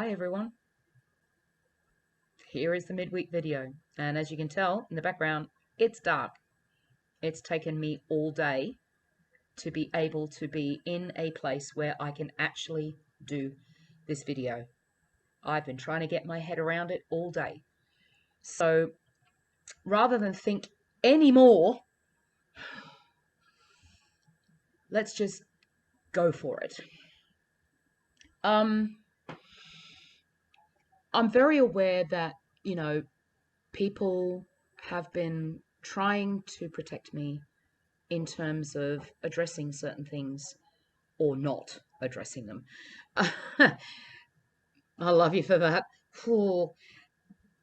Hi everyone, here is the midweek video, and as you can tell in the background, it's dark. It's taken me all day to be able to be in a place where I can actually do this video. I've been trying to get my head around it all day. So rather than think anymore, let's just go for it. I'm very aware that, people have been trying to protect me in terms of addressing certain things or not addressing them. I love you for that.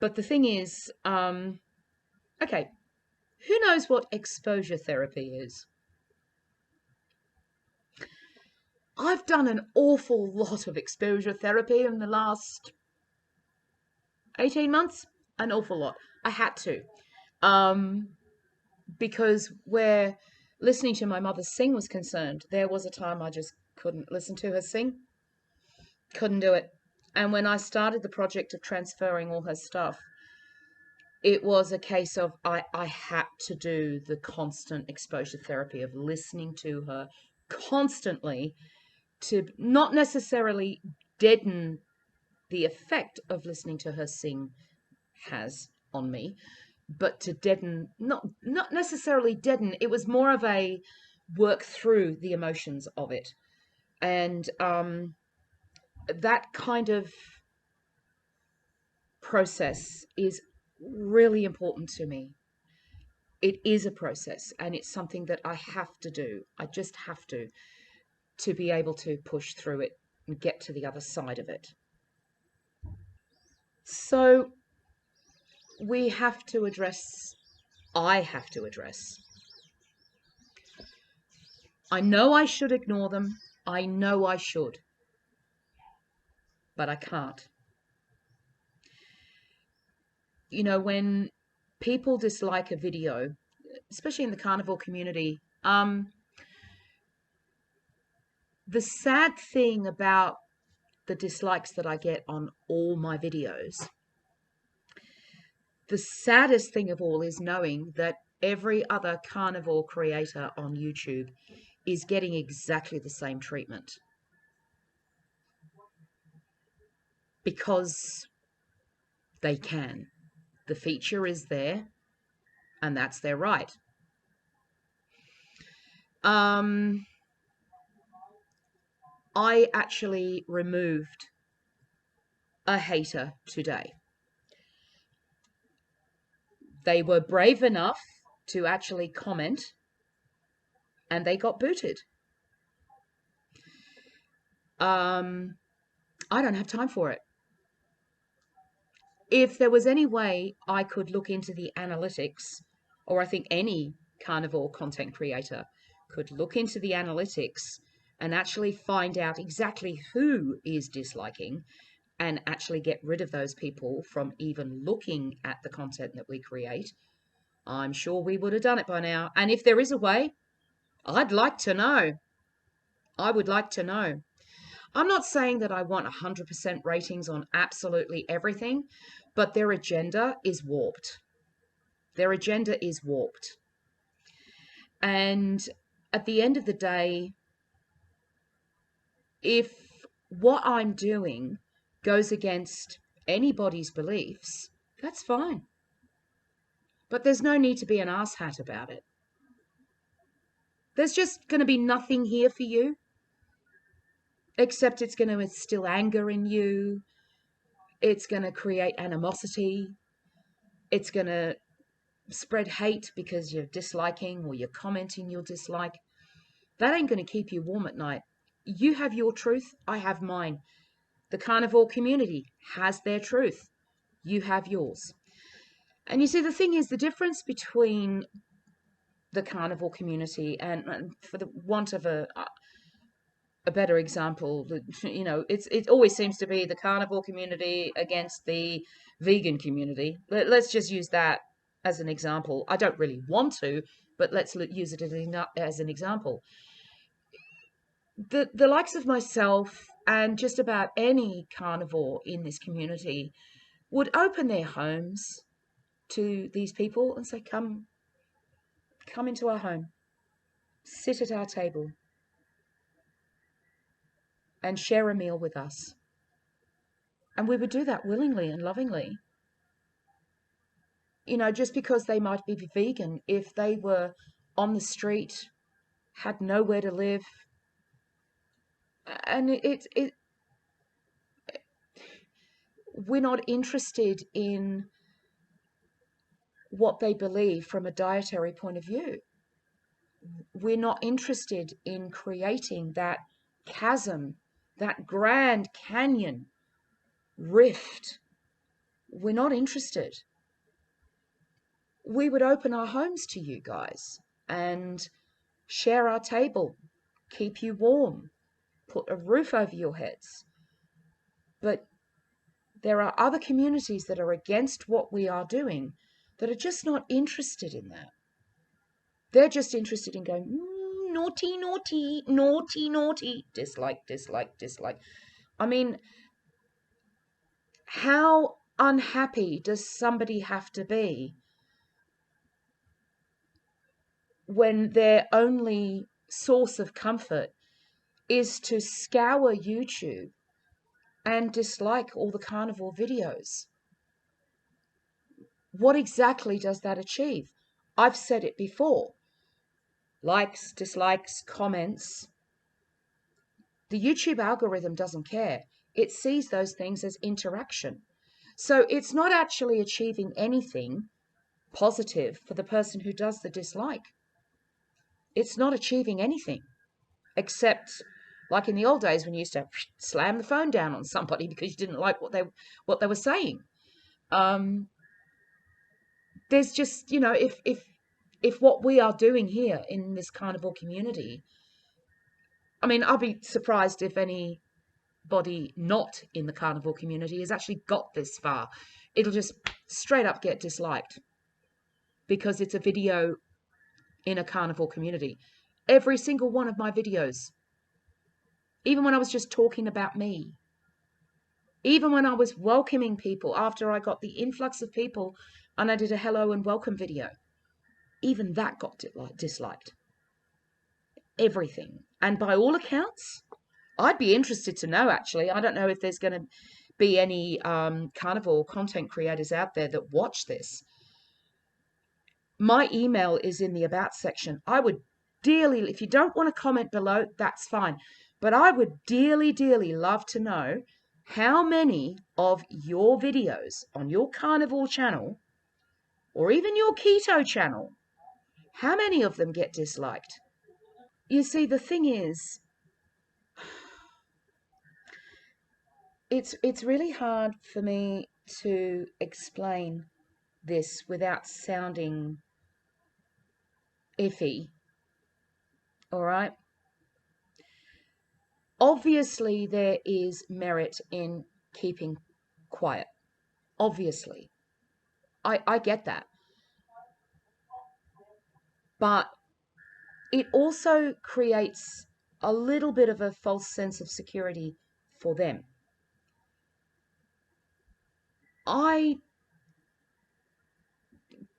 But the thing is, okay, who knows what exposure therapy is? I've done an awful lot of exposure therapy in the last 18 months, an awful lot. I had to, because where listening to my mother sing was concerned, there was a time I just couldn't listen to her sing. Couldn't do it. And when I started the project of transferring all her stuff, it was a case of I had to do the constant exposure therapy of listening to her constantly to not necessarily deaden the effect of listening to her sing has on me, but to deaden, not necessarily deaden, it was more of a work through the emotions of it. And that kind of process is really important to me. It is a process, and it's something that I have to do. I just have to be able to push through it and get to the other side of it. So we have to address, I have to address. I know I should ignore them. I know I should, but I can't. When people dislike a video, especially in the carnivore community, the sad thing about the dislikes that I get on all my videos, the saddest thing of all is knowing that every other carnivore creator on YouTube is getting exactly the same treatment. Because they can. The feature is there, and that's their right. I actually removed a hater today. They were brave enough to actually comment, and they got booted. I don't have time for it. If there was any way I could look into the analytics, or I think any carnivore content creator could look into the analytics and actually find out exactly who is disliking and actually get rid of those people from even looking at the content that we create, I'm sure we would have done it by now. And if there is a way, I'd like to know. I would like to know. I'm not saying that I want 100% ratings on absolutely everything, but their agenda is warped. Their agenda is warped. And at the end of the day, if what I'm doing goes against anybody's beliefs, that's fine. But there's no need to be an asshat about it. There's just going to be nothing here for you, except it's going to instill anger in you. It's going to create animosity. It's going to spread hate because you're disliking or you're commenting you'll dislike. That ain't going to keep you warm at night. You have your truth. I have mine. The carnivore community has their truth. You have yours. And you see, the thing is, the difference between the carnivore community and for the want of a better example, it always seems to be the carnivore community against the vegan community. Let's just use that as an example. I don't really want to, but let's use it as an example. The likes of myself And just about any carnivore in this community would open their homes to these people and say, come into our home, sit at our table and share a meal with us. And we would do that willingly and lovingly. Just because they might be vegan, if they were on the street, had nowhere to live, and we're not interested in what they believe from a dietary point of view. We're not interested in creating that chasm, that Grand Canyon rift. We're not interested. We would open our homes to you guys and share our table, keep you warm, put a roof over your heads. But there are other communities that are against what we are doing that are just not interested in that. They're just interested in going, naughty, naughty, naughty, naughty, dislike, dislike, dislike. I mean, how unhappy does somebody have to be when their only source of comfort is to scour YouTube and dislike all the carnivore videos? What exactly does that achieve? I've said it before. Likes, dislikes, comments. The YouTube algorithm doesn't care. It sees those things as interaction. So it's not actually achieving anything positive for the person who does the dislike. It's not achieving anything except, like in the old days when you used to slam the phone down on somebody because you didn't like what they were saying. There's just, if what we are doing here in this carnivore community, I mean, I'll be surprised if anybody not in the carnivore community has actually got this far. It'll just straight up get disliked because it's a video in a carnivore community. Every single one of my videos, even when I was just talking about me, even when I was welcoming people after I got the influx of people and I did a hello and welcome video, even that got disliked. Everything. And by all accounts, I'd be interested to know, actually. I don't know if there's going to be any carnivore content creators out there that watch this. My email is in the About section. I would dearly, if you don't want to comment below, that's fine. But I would dearly, dearly love to know how many of your videos on your carnivore channel or even your keto channel, how many of them get disliked? You see, the thing is, it's really hard for me to explain this without sounding iffy. All right? Obviously, there is merit in keeping quiet. Obviously. I get that. But it also creates a little bit of a false sense of security for them.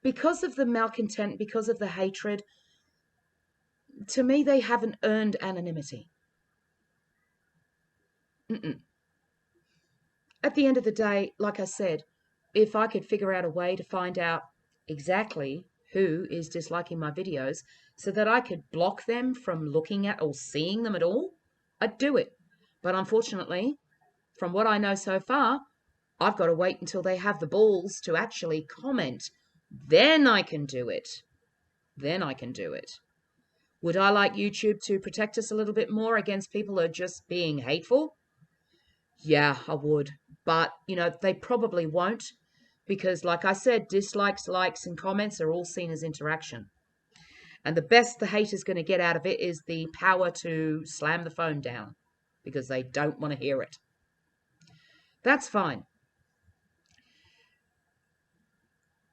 Because of the malcontent, because of the hatred, to me, they haven't earned anonymity. Mm-mm. At the end of the day, like I said, if I could figure out a way to find out exactly who is disliking my videos so that I could block them from looking at or seeing them at all, I'd do it. But unfortunately, from what I know so far, I've got to wait until they have the balls to actually comment. Then I can do it. Then I can do it. Would I like YouTube to protect us a little bit more against people who are just being hateful? Yeah, I would. But, they probably won't because, like I said, dislikes, likes, and comments are all seen as interaction. And the best the hater's going to get out of it is the power to slam the phone down because they don't want to hear it. That's fine.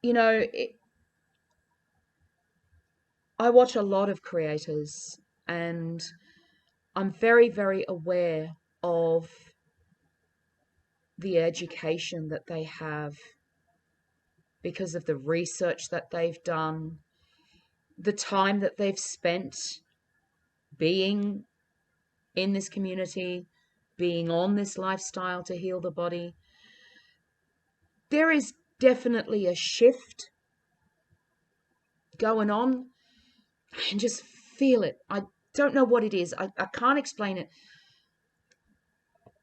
I watch a lot of creators and I'm very, very aware of the education that they have, because of the research that they've done, the time that they've spent being in this community, being on this lifestyle to heal the body. There is definitely a shift going on. I can just feel it. I don't know what it is. I can't explain it.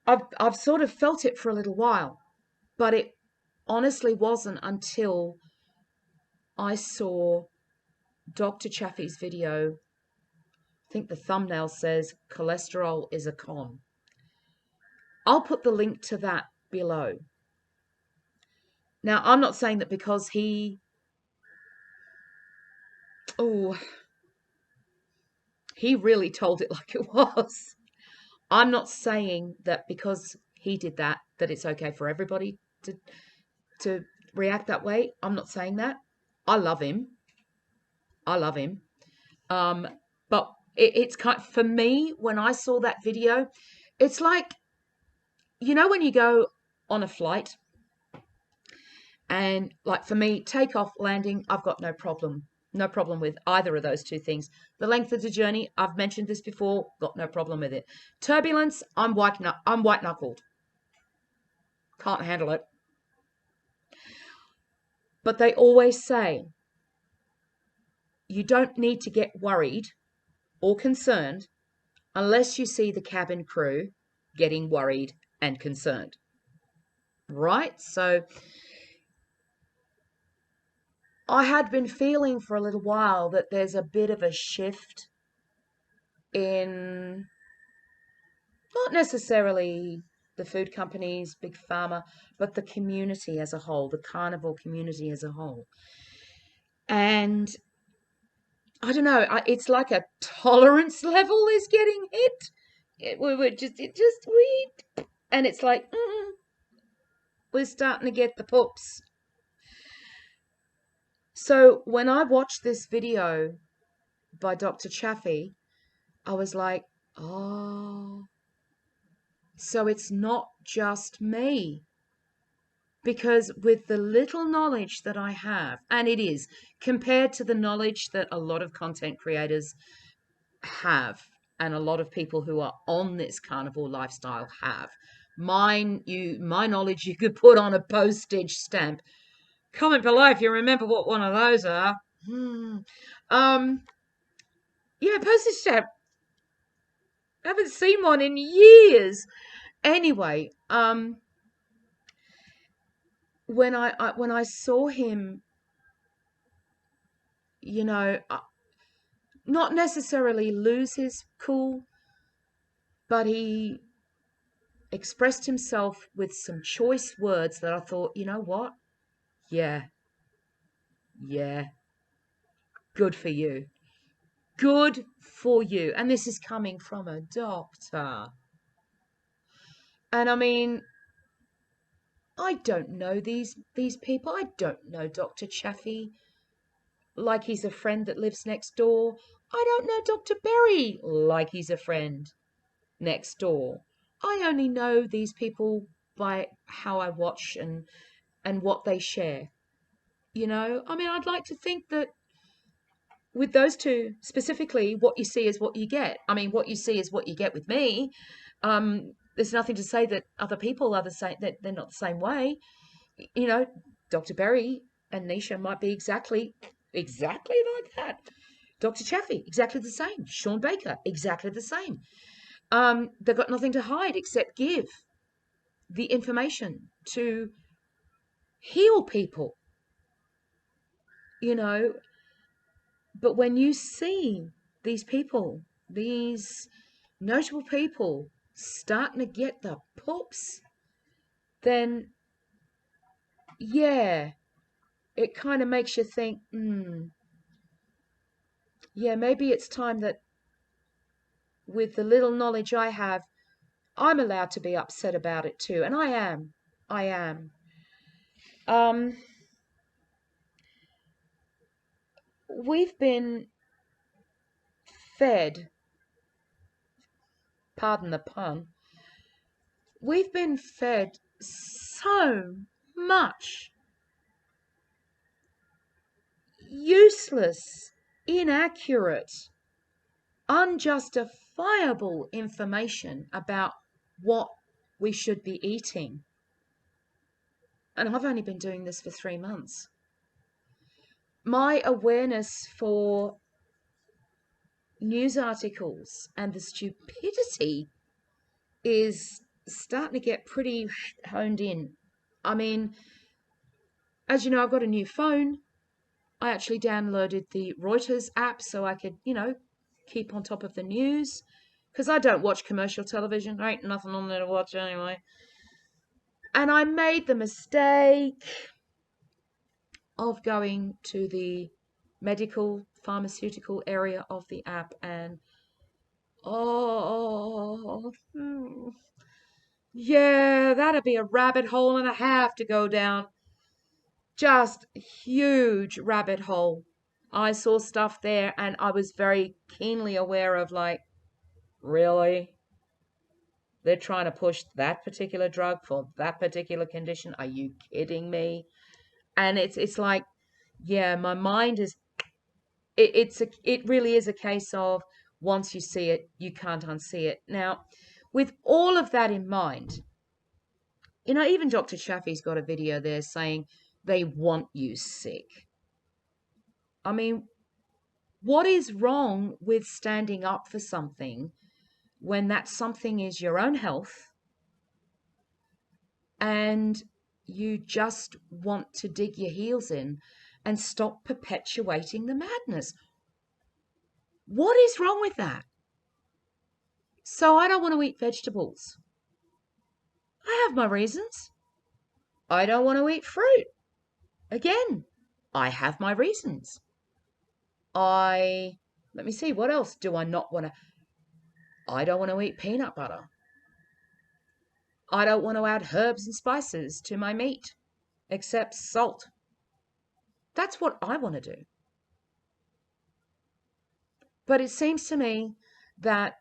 I've sort of felt it for a little while, but it honestly wasn't until I saw Dr. Chaffee's video. I think the thumbnail says cholesterol is a con. I'll put the link to that below. Now, I'm not saying that because he really told it like it was. I'm not saying that because he did that, that it's okay for everybody to react that way. I'm not saying that. I love him. But it's kind of, for me, when I saw that video, it's like, when you go on a flight, and like for me, takeoff, landing, I've got no problem. No problem with either of those two things. The length of the journey, I've mentioned this before, got no problem with it. Turbulence, I'm white-knuckled. Can't handle it. But they always say, you don't need to get worried or concerned unless you see the cabin crew getting worried and concerned. Right? So I had been feeling for a little while that there's a bit of a shift in not necessarily the food companies, big pharma, but the community as a whole, the carnivore community as a whole. And I don't know, it's like a tolerance level is getting hit. And it's like, we're starting to get the poops. So when I watched this video by Dr. Chaffee, I was like, oh, so it's not just me. Because with the little knowledge that I have, and it is compared to the knowledge that a lot of content creators have, and a lot of people who are on this carnivore lifestyle have, my knowledge you could put on a postage stamp. Comment below if you remember what one of those are. Postage stamp. I haven't seen one in years. Anyway, when I saw him, not necessarily lose his cool, but he expressed himself with some choice words that I thought, you know what? Yeah, good for you. Good for you. And this is coming from a doctor. And I mean, I don't know these people. I don't know Dr. Chaffee like he's a friend that lives next door. I don't know Dr. Berry like he's a friend next door. I only know these people by how I watch and what they share. I mean, I'd like to think that with those two specifically, what you see is what you get. I mean, what you see is what you get with me. There's nothing to say that other people are the same, that they're not the same way. Dr. Berry and Nisha might be exactly like that. Dr. Chaffee, exactly the same. Sean Baker, exactly the same. They've got nothing to hide except give the information to heal people. But when you see these people, these notable people starting to get the poops, then yeah, it kind of makes you think, yeah, maybe it's time that with the little knowledge I have, I'm allowed to be upset about it too. And I am. We've been fed, pardon the pun, we've been fed so much useless, inaccurate, unjustifiable information about what we should be eating. And I've only been doing this for 3 months. My awareness for news articles and the stupidity is starting to get pretty honed in. I mean, as you know, I've got a new phone. I actually downloaded the Reuters app so I could, keep on top of the news. Because I don't watch commercial television. There ain't nothing on there to watch anyway. And I made the mistake of going to the medical, pharmaceutical area of the app and, yeah, that'd be a rabbit hole and a half to go down. Just huge rabbit hole. I saw stuff there and I was very keenly aware of, like, really? They're trying to push that particular drug for that particular condition? Are you kidding me? And it's like, yeah, my mind is, it really is a case of once you see it, you can't unsee it. Now, with all of that in mind, even Dr. Chaffee's got a video there saying they want you sick. I mean, what is wrong with standing up for something when that something is your own health and you just want to dig your heels in and stop perpetuating the madness? What is wrong with that? So I don't want to eat vegetables. I have my reasons. I don't want to eat fruit. Again, I have my reasons. Let me see, what else do I not want to? I don't want to eat peanut butter. I don't want to add herbs and spices to my meat, except salt. That's what I want to do. But it seems to me that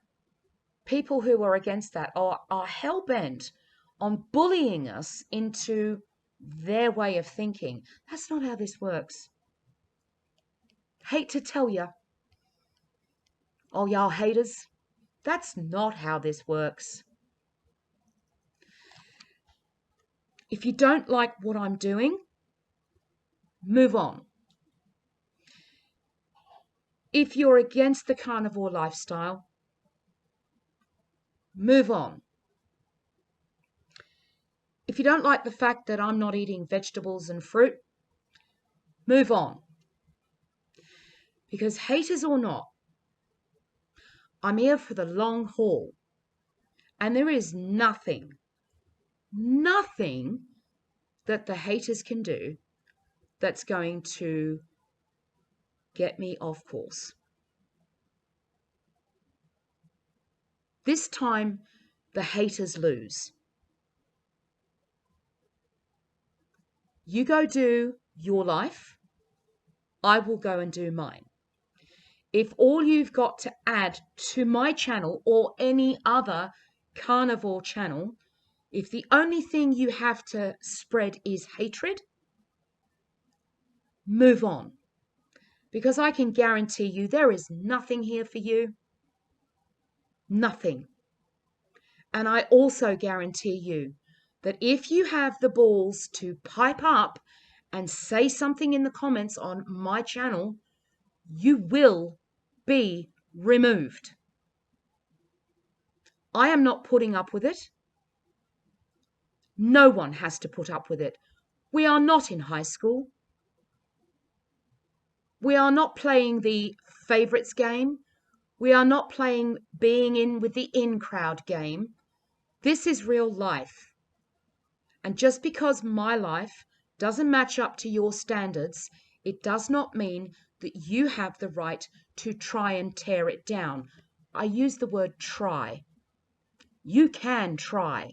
people who are against that are hell-bent on bullying us into their way of thinking. That's not how this works. Hate to tell you, oh, y'all haters, that's not how this works. If you don't like what I'm doing, move on. If you're against the carnivore lifestyle, move on. If you don't like the fact that I'm not eating vegetables and fruit, move on. Because haters or not, I'm here for the long haul. And there is nothing that the haters can do that's going to get me off course. This time, the haters lose. You go do your life. I will go and do mine. If all you've got to add to my channel or any other carnivore channel, if the only thing you have to spread is hatred, move on. Because I can guarantee you there is nothing here for you. Nothing. And I also guarantee you that if you have the balls to pipe up and say something in the comments on my channel, you will be removed. I am not putting up with it. No one has to put up with it. We are not in high school. We are not playing the favorites game. We are not playing being in with the in crowd game. This is real life. And just because my life doesn't match up to your standards, it does not mean that you have the right to try and tear it down. I use the word try. You can try,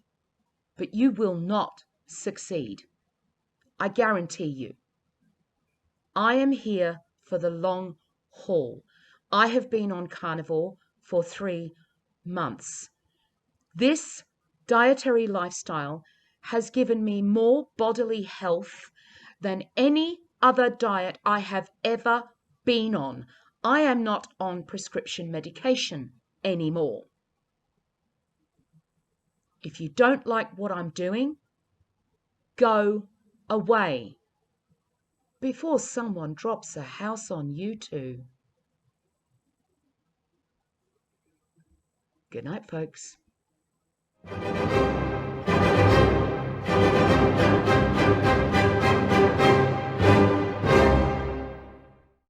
but you will not succeed. I guarantee you. I am here for the long haul. I have been on carnivore for 3 months. This dietary lifestyle has given me more bodily health than any other diet I have ever been on. I am not on prescription medication anymore. If you don't like what I'm doing, go away before someone drops a house on you too. Good night, folks.